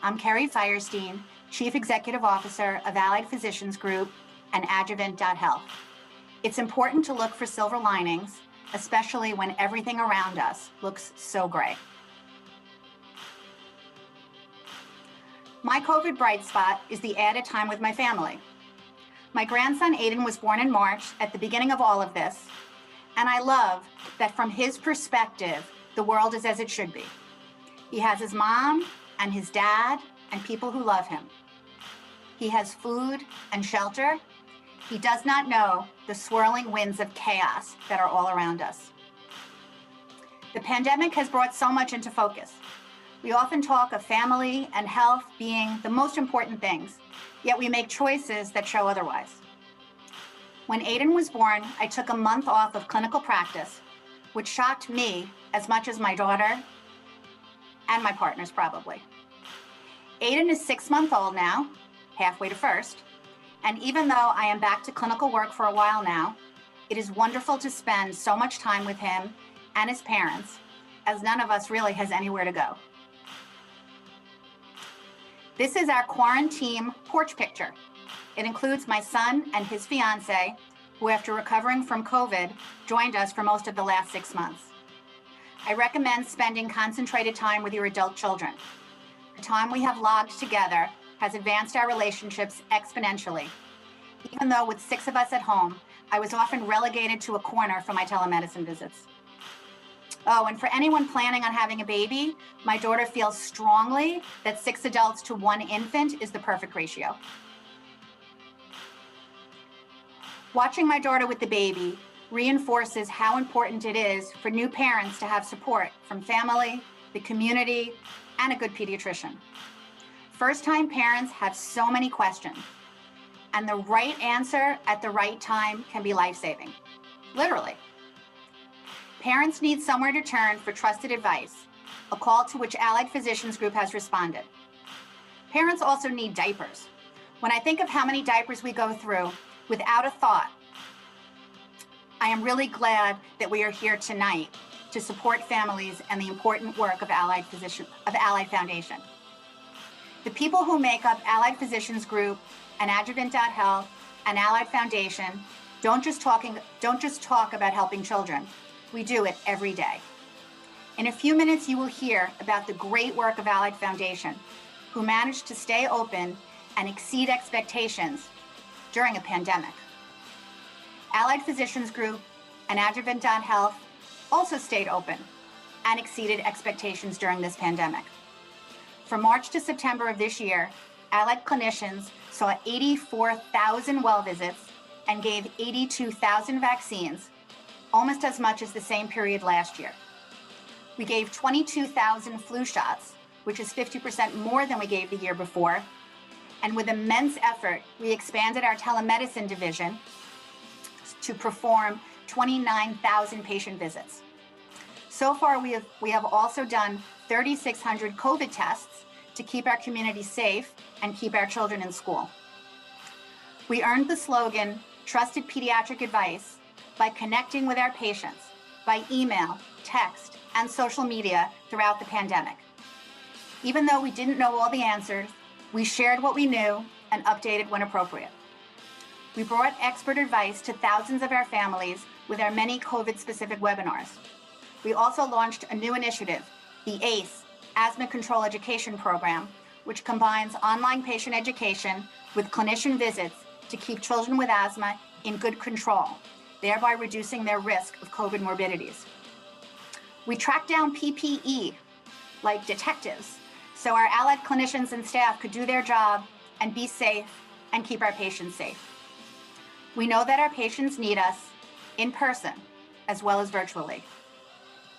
I'm Kerry Fierstein, Chief Executive Officer of Allied Physicians Group and Adjuvant.Health. It's important to look for silver linings, especially when everything around us looks so gray. My COVID bright spot is the added time with my family. My grandson Aiden was born in March at the beginning of all of this, and I love that from his perspective, the world is as it should be. He has his mom and his dad and people who love him. He has food and shelter. He does not know the swirling winds of chaos that are all around us. The pandemic has brought so much into focus. We often talk of family and health being the most important things, yet we make choices that show otherwise. When Aiden was born, I took a month off of clinical practice, which shocked me as much as my daughter and my partners probably. Aiden is 6 months old now, halfway to first, and even though I am back to clinical work for a while now, it is wonderful to spend so much time with him and his parents, as none of us really has anywhere to go. This is our quarantine porch picture. It includes my son and his fiance, who after recovering from COVID, joined us for most of the last 6 months. I recommend spending concentrated time with your adult children. The time we have logged together has advanced our relationships exponentially. Even though with 6 of us at home, I was often relegated to a corner for my telemedicine visits. Oh, and for anyone planning on having a baby, my daughter feels strongly that 6 adults to 1 infant is the perfect ratio. Watching my daughter with the baby reinforces how important it is for new parents to have support from family, the community, and a good pediatrician. First-time parents have so many questions, and the right answer at the right time can be life-saving, literally. Parents need somewhere to turn for trusted advice, a call to which Allied Physicians Group has responded. Parents also need diapers. When I think of how many diapers we go through without a thought, I am really glad that we are here tonight to support families and the important work of Allied Foundation. The people who make up Allied Physicians Group and Adjuvant.Health and Allied Foundation don't just talk about helping children. We do it every day. In a few minutes, you will hear about the great work of Allied Foundation, who managed to stay open and exceed expectations during a pandemic. Allied Physicians Group and Adjuvant.Health also stayed open and exceeded expectations during this pandemic. From March to September of this year, Allied clinicians saw 84,000 well visits and gave 82,000 vaccines, almost as much as the same period last year. We gave 22,000 flu shots, which is 50% more than we gave the year before. And with immense effort, we expanded our telemedicine division to perform 29,000 patient visits. So far, we have also done 3,600 COVID tests to keep our community safe and keep our children in school. We earned the slogan, Trusted Pediatric Advice, by connecting with our patients by email, text, and social media throughout the pandemic. Even though we didn't know all the answers, we shared what we knew and updated when appropriate. We brought expert advice to thousands of our families with our many COVID-specific webinars. We also launched a new initiative, the ACE, Asthma Control Education Program, which combines online patient education with clinician visits to keep children with asthma in good control, thereby reducing their risk of COVID morbidities. We tracked down PPE like detectives, so our allied clinicians and staff could do their job and be safe and keep our patients safe. We know that our patients need us in person as well as virtually.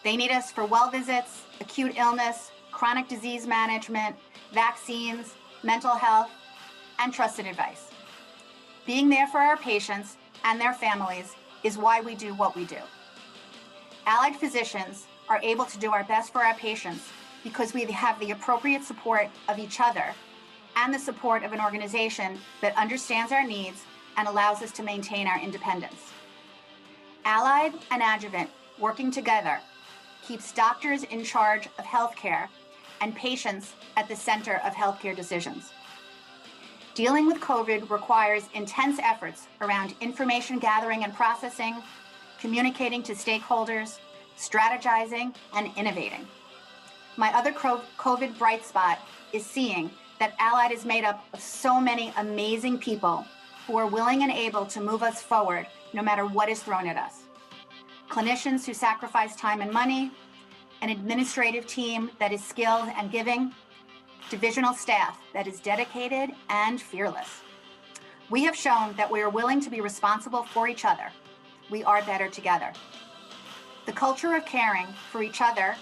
They need us for well visits, acute illness, chronic disease management, vaccines, mental health, and trusted advice. Being there for our patients and their families is why we do what we do. Allied physicians are able to do our best for our patients because we have the appropriate support of each other and the support of an organization that understands our needs and allows us to maintain our independence. Allied and Adjuvant working together keeps doctors in charge of healthcare and patients at the center of healthcare decisions. Dealing with COVID requires intense efforts around information gathering and processing, communicating to stakeholders, strategizing, and innovating. My other COVID bright spot is seeing that Allied is made up of so many amazing people who are willing and able to move us forward no matter what is thrown at us. Clinicians who sacrifice time and money, an administrative team that is skilled and giving, divisional staff that is dedicated and fearless. We have shown that we are willing to be responsible for each other. We are better together. The culture of caring for each other,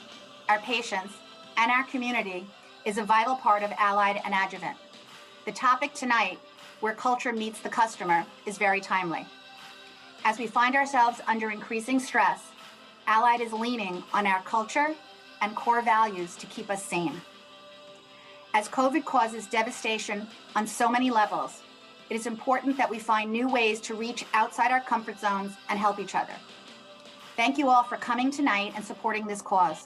our patients, and our community is a vital part of Allied and Adjuvant. The topic tonight, where culture meets the customer, is very timely. As we find ourselves under increasing stress, Allied is leaning on our culture and core values to keep us sane. As COVID causes devastation on so many levels, it is important that we find new ways to reach outside our comfort zones and help each other. Thank you all for coming tonight and supporting this cause.